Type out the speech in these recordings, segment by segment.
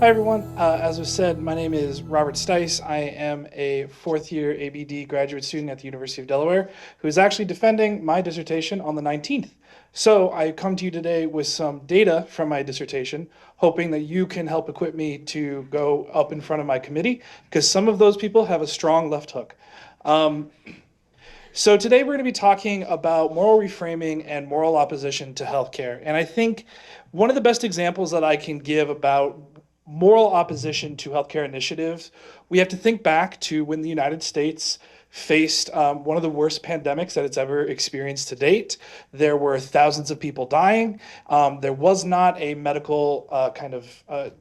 Hi everyone. As was said, my name is Robert Stise. I am a fourth year ABD graduate student at the University of Delaware who is actually defending my dissertation on the 19th. So I come to you today with some data from my dissertation, hoping that you can help equip me to go up in front of my committee, because some of those people have a strong left hook. So today we're going to be talking about moral reframing and moral opposition to healthcare. And I think one of the best examples that I can give about moral opposition to healthcare initiatives, we have to think back to when the United States faced one of the worst pandemics that it's ever experienced to date. There were thousands of people dying. There was not a medical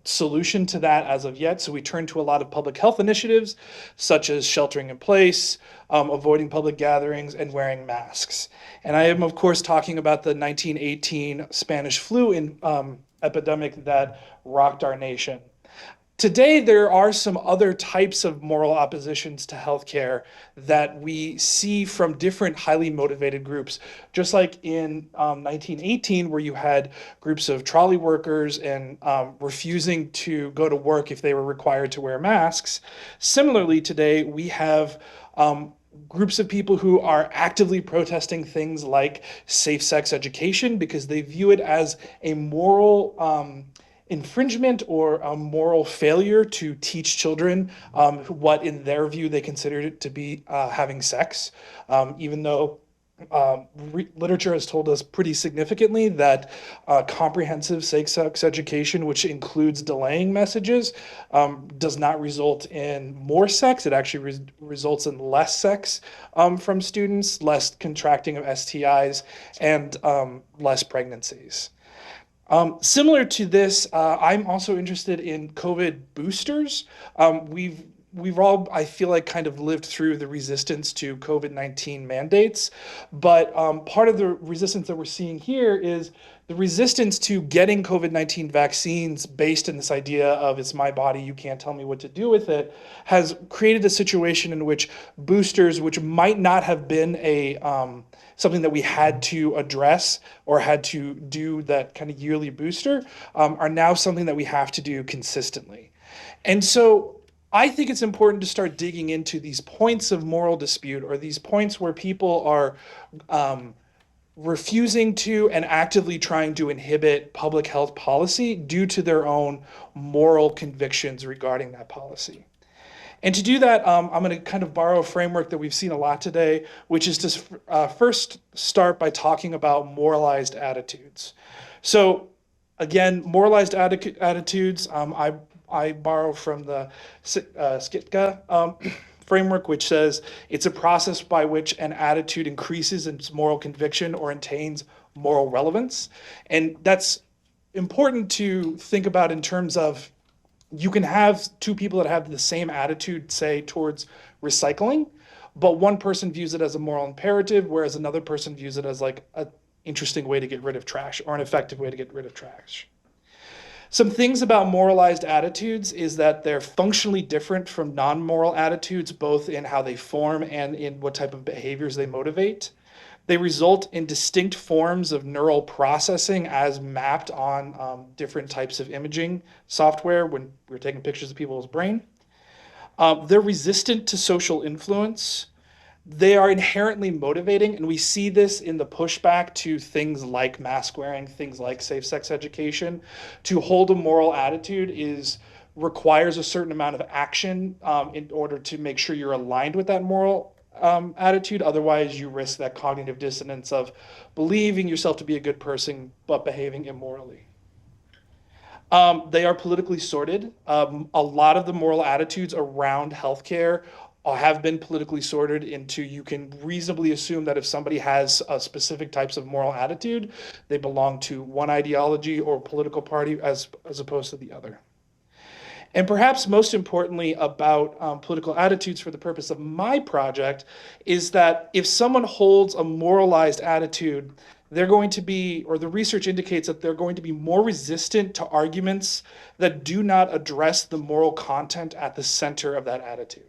solution to that as of yet. So we turned to a lot of public health initiatives, such as sheltering in place, avoiding public gatherings, and wearing masks. And I am, of course, talking about the 1918 Spanish flu epidemic that rocked our nation. Today, there are some other types of moral oppositions to healthcare that we see from different highly motivated groups. Just like in 1918, where you had groups of trolley workers and refusing to go to work if they were required to wear masks. Similarly, today, we have groups of people who are actively protesting things like safe sex education because they view it as a moral infringement or a moral failure to teach children what, in their view, they considered it to be having sex, even though literature has told us pretty significantly that comprehensive safe sex education, which includes delaying messages, does not result in more sex. It actually results in less sex from students, less contracting of STIs, and less pregnancies. Similar to this, I'm also interested in COVID boosters. We've all, I feel like, kind of lived through the resistance to COVID-19 mandates, but part of the resistance that we're seeing here is the resistance to getting COVID-19 vaccines based in this idea of it's my body, you can't tell me what to do with it, has created a situation in which boosters, which might not have been something that we had to address or had to do that kind of yearly booster, are now something that we have to do consistently. And so I think it's important to start digging into these points of moral dispute, or these points where people are refusing to and actively trying to inhibit public health policy due to their own moral convictions regarding that policy. And to do that, I'm going to kind of borrow a framework that we've seen a lot today, which is to first start by talking about moralized attitudes. So again, moralized attitudes, I borrow from the Skitka framework, which says it's a process by which an attitude increases its moral conviction or attains moral relevance. And that's important to think about in terms of you can have two people that have the same attitude, say, towards recycling, but one person views it as a moral imperative, whereas another person views it as like an interesting way to get rid of trash or an effective way to get rid of trash. Some things about moralized attitudes is that they're functionally different from non-moral attitudes, both in how they form and in what type of behaviors they motivate. They result in distinct forms of neural processing as mapped on different types of imaging software when we're taking pictures of people's brain. They're resistant to social influence. They are inherently motivating, and we see this in the pushback to things like mask wearing, things like safe sex education. To hold a moral attitude requires a certain amount of action in order to make sure you're aligned with that moral attitude. Otherwise, you risk that cognitive dissonance of believing yourself to be a good person but behaving immorally. They are politically sorted. A lot of the moral attitudes around healthcare have been politically sorted into, you can reasonably assume that if somebody has a specific types of moral attitude, they belong to one ideology or political party as opposed to the other. And perhaps most importantly about political attitudes for the purpose of my project is that if someone holds a moralized attitude, they're going to be, or the research indicates that they're going to be more resistant to arguments that do not address the moral content at the center of that attitude.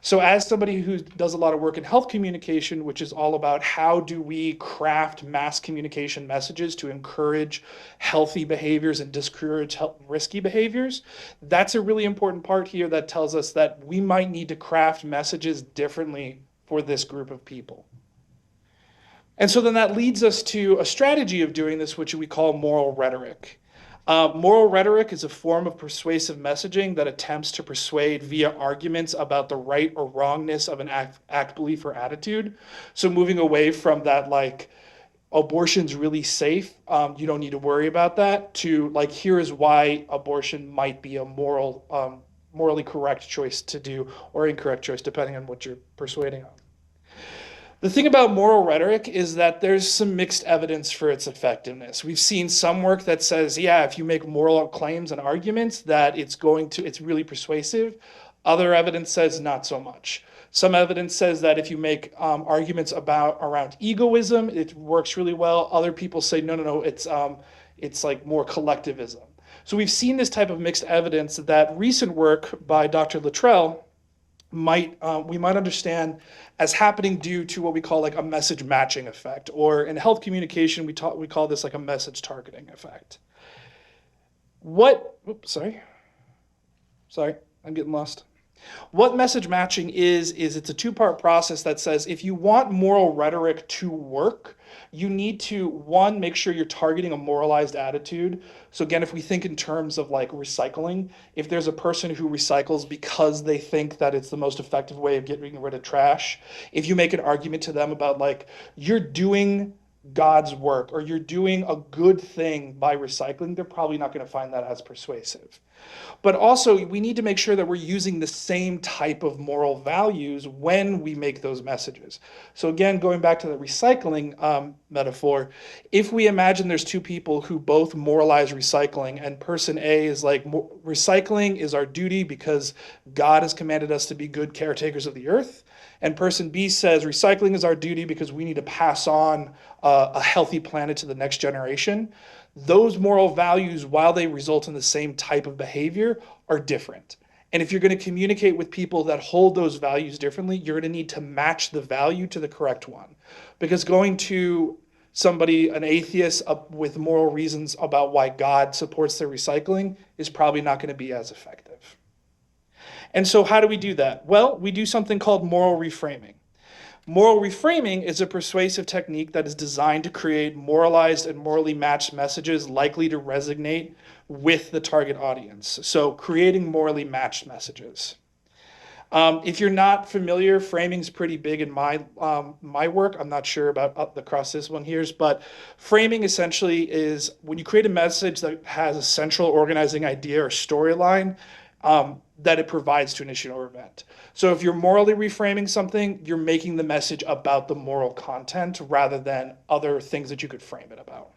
So as somebody who does a lot of work in health communication, which is all about how do we craft mass communication messages to encourage healthy behaviors and discourage risky behaviors, that's a really important part here that tells us that we might need to craft messages differently for this group of people. And so then that leads us to a strategy of doing this, which we call moral rhetoric. Moral rhetoric is a form of persuasive messaging that attempts to persuade via arguments about the right or wrongness of an act, belief, or attitude. So moving away from that, like, abortion's really safe, you don't need to worry about that, to like, here is why abortion might be a morally correct choice to do, or incorrect choice, depending on what you're persuading on. The thing about moral rhetoric is that there's some mixed evidence for its effectiveness. We've seen some work that says, yeah, if you make moral claims and arguments, that it's really persuasive. Other evidence says not so much. Some evidence says that if you make arguments around egoism, it works really well. Other people say, no, it's like more collectivism. So we've seen this type of mixed evidence that recent work by Dr. Luttrell we might understand as happening due to what we call like a message matching effect, or in health communication, we call this like a message targeting effect. Sorry, I'm getting lost. What message matching is it's a two-part process that says if you want moral rhetoric to work, you need to, one, make sure you're targeting a moralized attitude. So again, if we think in terms of like recycling, if there's a person who recycles because they think that it's the most effective way of getting rid of trash, if you make an argument to them about like, you're doing God's work or you're doing a good thing by recycling, they're probably not going to find that as persuasive. But also, we need to make sure that we're using the same type of moral values when we make those messages. So again, going back to the recycling metaphor, if we imagine there's two people who both moralize recycling, and person A is like, recycling is our duty because God has commanded us to be good caretakers of the earth, and person B says recycling is our duty because we need to pass on a healthy planet to the next generation, those moral values, while they result in the same type of behavior, are different. And if you're going to communicate with people that hold those values differently, you're going to need to match the value to the correct one. Because going to somebody, an atheist, with moral reasons about why God supports their recycling is probably not going to be as effective. And so how do we do that? Well, we do something called moral reframing. Moral reframing is a persuasive technique that is designed to create moralized and morally matched messages likely to resonate with the target audience. So creating morally matched messages. If you're not familiar, framing is pretty big in my work. I'm not sure about across this one here, but framing essentially is when you create a message that has a central organizing idea or storyline that it provides to an issue or event. So if you're morally reframing something, you're making the message about the moral content rather than other things that you could frame it about.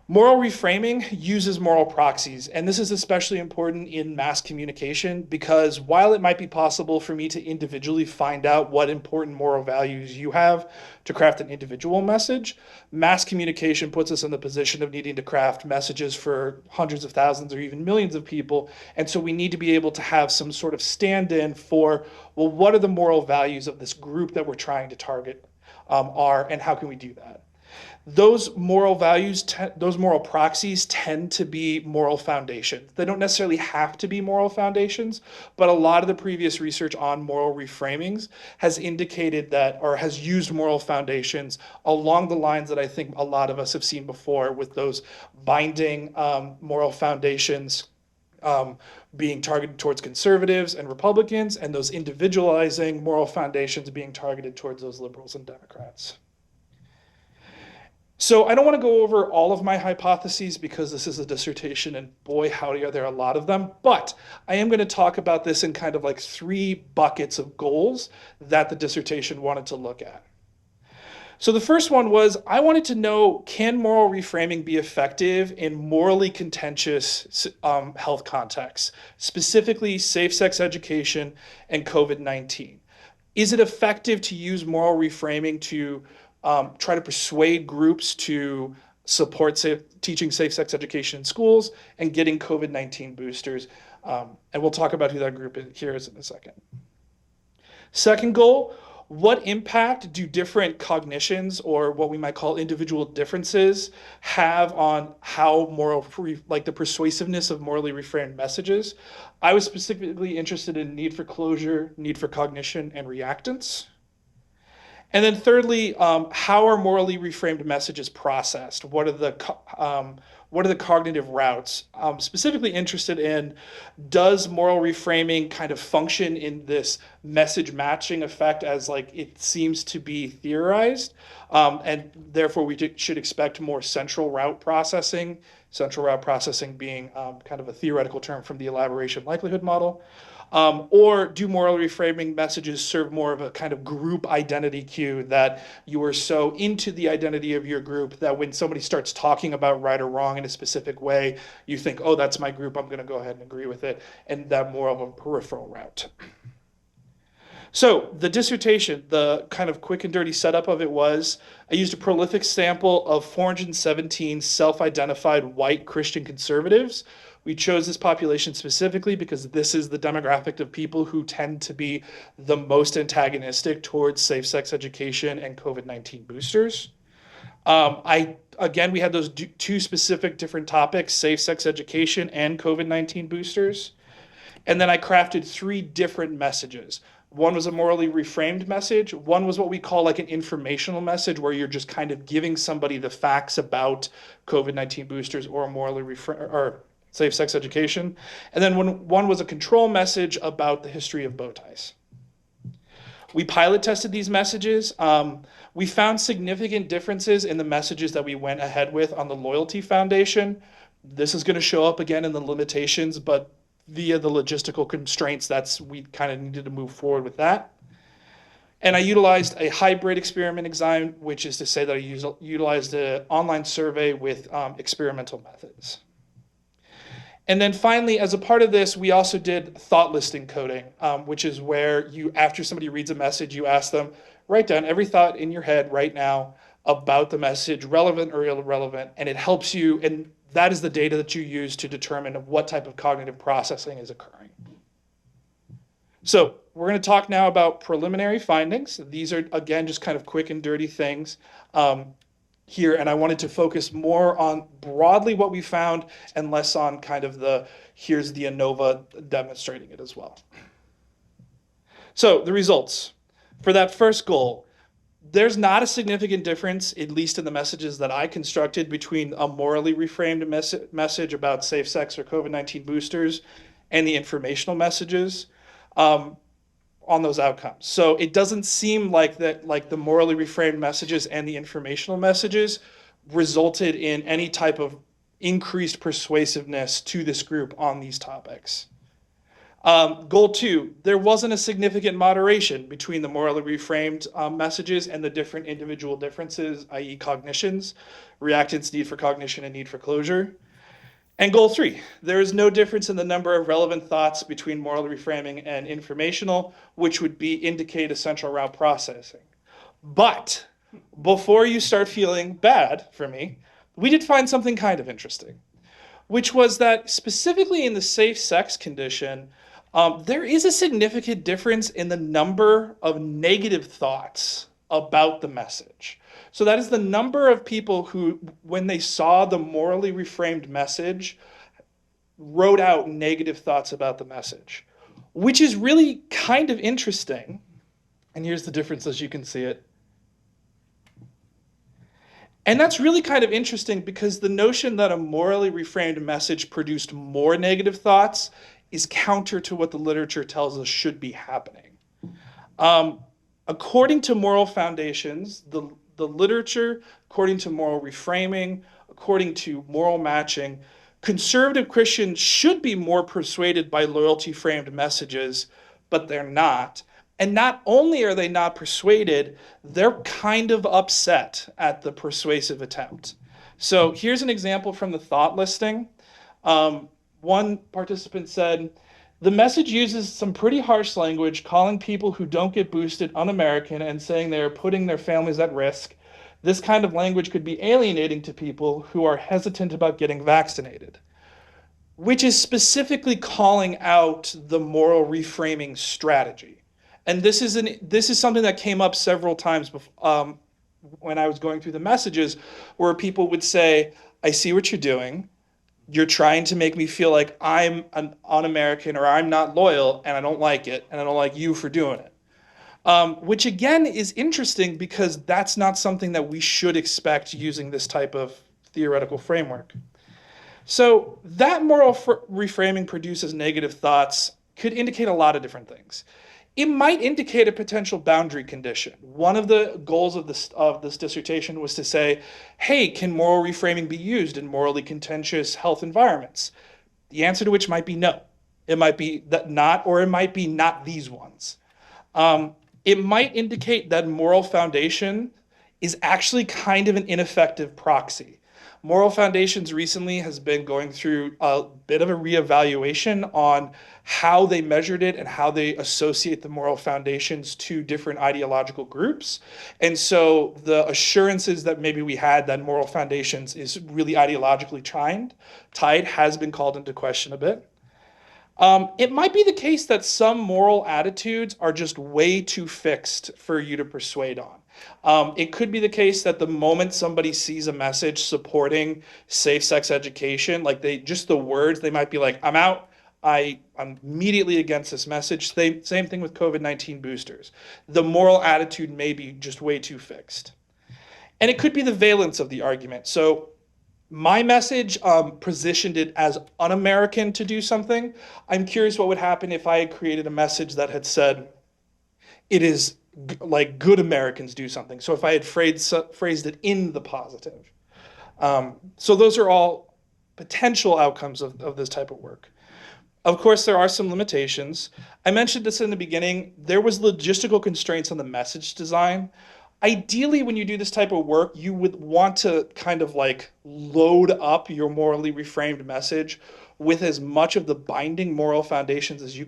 Moral reframing uses moral proxies, and this is especially important in mass communication because while it might be possible for me to individually find out what important moral values you have to craft an individual message, mass communication puts us in the position of needing to craft messages for hundreds of thousands or even millions of people, and so we need to be able to have some sort of stand-in for, well, what are the moral values of this group that we're trying to target and how can we do that? Those moral values, those moral proxies tend to be moral foundations. They don't necessarily have to be moral foundations, but a lot of the previous research on moral reframings has indicated that, or has used moral foundations along the lines that I think a lot of us have seen before with those binding moral foundations being targeted towards conservatives and Republicans, and those individualizing moral foundations being targeted towards those liberals and Democrats. So I don't want to go over all of my hypotheses because this is a dissertation and boy, howdy, are there a lot of them. But I am going to talk about this in kind of like 3 buckets of goals that the dissertation wanted to look at. So the first one was, I wanted to know, can moral reframing be effective in morally contentious health contexts, specifically safe sex education and COVID-19? Is it effective to use moral reframing to try to persuade groups to support teaching safe sex education in schools and getting COVID-19 boosters And we'll talk about who that group here is in a second. Second goal, what impact do different cognitions, or what we might call individual differences, have on how like the persuasiveness of morally reframed messages? I was specifically interested in need for closure, need for cognition, and reactance. And then thirdly, how are morally reframed messages processed? What are the cognitive routes? I'm specifically interested in, does moral reframing kind of function in this message matching effect as like it seems to be theorized? And therefore we should expect more central route processing being kind of a theoretical term from the elaboration likelihood model. Or do moral reframing messages serve more of a kind of group identity cue, that you are so into the identity of your group that when somebody starts talking about right or wrong in a specific way, you think, oh, that's my group, I'm going to go ahead and agree with it, and that more of a peripheral route. So the dissertation, the kind of quick and dirty setup of it was, I used a prolific sample of 417 self-identified white Christian conservatives. We chose this population specifically because this is the demographic of people who tend to be the most antagonistic towards safe sex education and COVID-19 boosters. Again, we had those two specific different topics, safe sex education and COVID-19 boosters. And then I crafted 3 different messages. One was a morally reframed message. One was what we call like an informational message, where you're just kind of giving somebody the facts about COVID-19 boosters or or safe sex education. And then one was a control message about the history of bow ties. We pilot tested these messages. We found significant differences in the messages that we went ahead with on the loyalty foundation. This is going to show up again in the limitations, but via the logistical constraints, we kind of needed to move forward with that. And I utilized a hybrid experiment design, which is to say that I utilized an online survey with experimental methods. And then finally, as a part of this, we also did thought listing coding, which is where after somebody reads a message, you ask them, write down every thought in your head right now about the message, relevant or irrelevant, and it helps you, and that is the data that you use to determine what type of cognitive processing is occurring. So we're going to talk now about preliminary findings. These are, again, just kind of quick and dirty things here, and I wanted to focus more on broadly what we found and less on kind of here's the ANOVA demonstrating it as well. So the results. For that first goal, there's not a significant difference, at least in the messages that I constructed, between a morally reframed message about safe sex or COVID-19 boosters and the informational messages on those outcomes. So it doesn't seem like the morally reframed messages and the informational messages resulted in any type of increased persuasiveness to this group on these topics. Goal 2, there wasn't a significant moderation between the morally reframed messages and the different individual differences, i.e. cognitions, reactance, need for cognition, and need for closure. And goal 3, there is no difference in the number of relevant thoughts between moral reframing and informational, which would indicate a central route processing. But before you start feeling bad for me, we did find something kind of interesting, which was that specifically in the safe sex condition, there is a significant difference in the number of negative thoughts about the message. So that is the number of people who, when they saw the morally reframed message, wrote out negative thoughts about the message, which is really kind of interesting. And here's the difference as you can see it. And that's really kind of interesting because the notion that a morally reframed message produced more negative thoughts is counter to what the literature tells us should be happening. According to moral foundations, the literature, according to moral reframing, according to moral matching, conservative Christians should be more persuaded by loyalty-framed messages, but they're not. And not only are they not persuaded, they're kind of upset at the persuasive attempt. So here's an example from the thought listing. One participant said, the message uses some pretty harsh language, calling people who don't get boosted un-American and saying they are putting their families at risk. This kind of language could be alienating to people who are hesitant about getting vaccinated. which is specifically calling out the moral reframing strategy. And this is something that came up several times when I was going through the messages, where people would say, I see what you're doing. You're trying to make me feel like I'm an un-American or I'm not loyal, and I don't like it, and I don't like you for doing it. Which again is interesting because that's not something that we should expect using this type of theoretical framework. So that moral reframing produces negative thoughts could indicate a lot of different things. It might indicate a potential boundary condition. One of the goals of this dissertation was to say, hey, can moral reframing be used in morally contentious health environments? The answer to which might be no. It might be that not, or it might be not these ones. It might indicate that moral foundation is actually kind of an ineffective proxy. Moral Foundations recently has been going through a bit of a reevaluation on how they measured it and how they associate the moral foundations to different ideological groups. And so the assurances that maybe we had that moral foundations is really ideologically tied has been called into question a bit. It might be the case that some moral attitudes are just way too fixed for you to persuade on. It could be the case that the moment somebody sees a message supporting safe sex education, like just the words, they might be like, I'm out. I'm immediately against this message. Same thing with COVID-19 boosters. The moral attitude may be just way too fixed. And it could be the valence of the argument. So my message positioned it as un-American to do something. I'm curious what would happen if I had created a message that had said it is like good Americans do something. So if I had phrased it in the positive. So those are all potential outcomes of this type of work. Of course, there are some limitations. I mentioned this in the beginning. There was logistical constraints on the message design. Ideally, when you do this type of work, you would want to kind of like load up your morally reframed message with as much of the binding moral foundations as you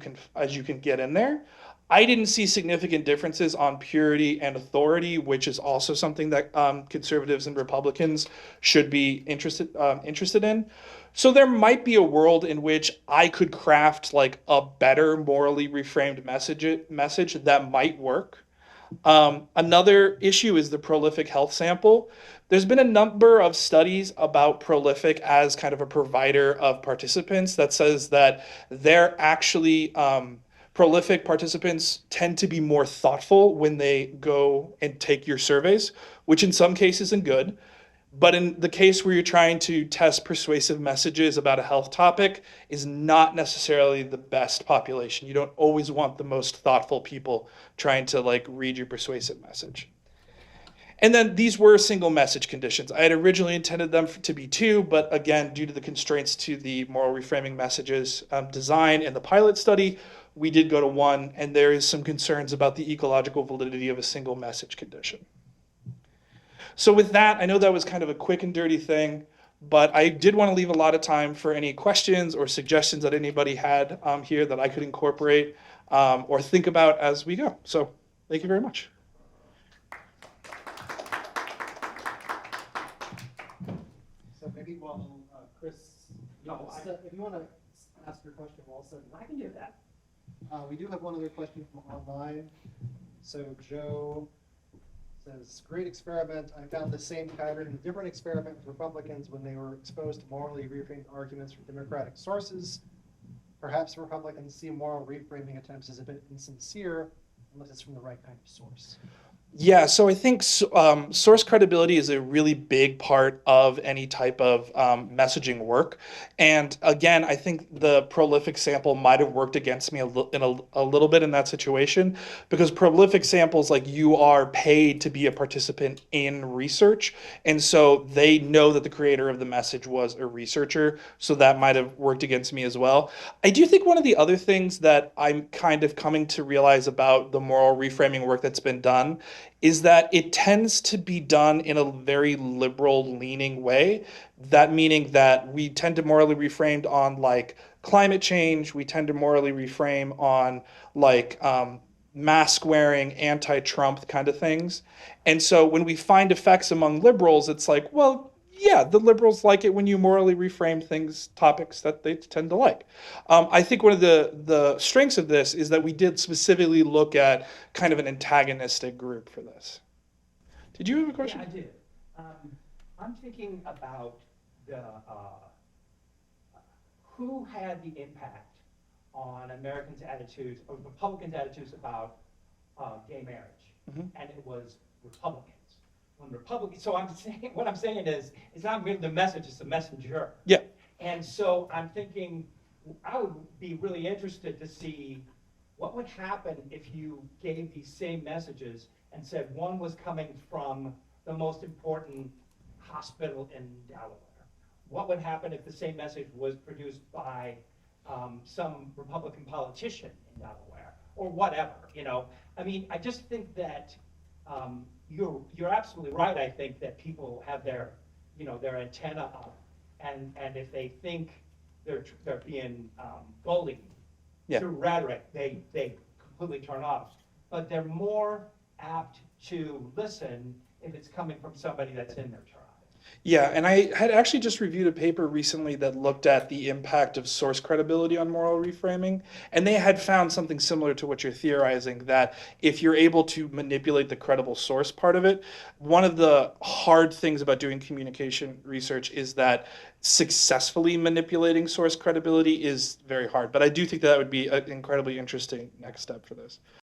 can get in there. I didn't see significant differences on purity and authority, which is also something that conservatives and Republicans should be interested in. So there might be a world in which I could craft like a better morally reframed message that might work. Another issue is the prolific health sample. There's been a number of studies about prolific as kind of a provider of participants that says that they're actually prolific participants tend to be more thoughtful when they go and take your surveys, which in some cases is good. But in the case where you're trying to test persuasive messages about a health topic is not necessarily the best population. You don't always want the most thoughtful people trying to like read your persuasive message. And then these were single message conditions. I had originally intended them to be two, but again, due to the constraints to the moral reframing messages design in the pilot study, we did go to one, and there is some concerns about the ecological validity of a single message condition. So with that, I know that was kind of a quick and dirty thing, but I did want to leave a lot of time for any questions or suggestions that anybody had here that I could incorporate or think about as we go. So thank you very much. So maybe while Chris, if you want to ask your question also, I can do that. We do have one other question from online. So Joe says, great experiment. I found the same pattern in a different experiment with Republicans when they were exposed to morally reframed arguments from Democratic sources. Perhaps Republicans see moral reframing attempts as a bit insincere unless it's from the right kind of source. Yeah, so I think source credibility is a really big part of any type of messaging work. And again, I think the prolific sample might have worked against me a little bit in that situation, because prolific samples, like, you are paid to be a participant in research. And so they know that the creator of the message was a researcher. So that might have worked against me as well. I do think one of the other things that I'm kind of coming to realize about the moral reframing work that's been done is that it tends to be done in a very liberal leaning way. That meaning that we tend to morally reframe on like climate change, we tend to morally reframe on like mask wearing, anti-Trump kind of things. And so when we find effects among liberals, it's like, well, Yeah, the liberals like it when you morally reframe things, topics that they tend to like. I think one of the strengths of this is that we did specifically look at kind of an antagonistic group for this. Did you have a Yeah, question? I did. I'm thinking about the who had the impact on Americans' attitudes or Republicans' attitudes about gay marriage, Mhm. and it was Republicans. When Republicans, so I'm saying what I'm saying is it's not really the message; it's the messenger. Yeah. And so I'm thinking I would be really interested to see what would happen if you gave these same messages and said one was coming from the most important hospital in Delaware. What would happen if the same message was produced by some Republican politician in Delaware or whatever? You know, I mean, I just think that you're absolutely right. I think that people have their their antenna up, and if they think they're being bullied Yeah. through rhetoric, they completely turn off. But they're more apt to listen if it's coming from somebody that's in their tribe. Yeah, and I had actually just reviewed a paper recently that looked at the impact of source credibility on moral reframing, and they had found something similar to what you're theorizing, that if you're able to manipulate the credible source part of it, one of the hard things about doing communication research is that successfully manipulating source credibility is very hard. But I do think that would be an incredibly interesting next step for this.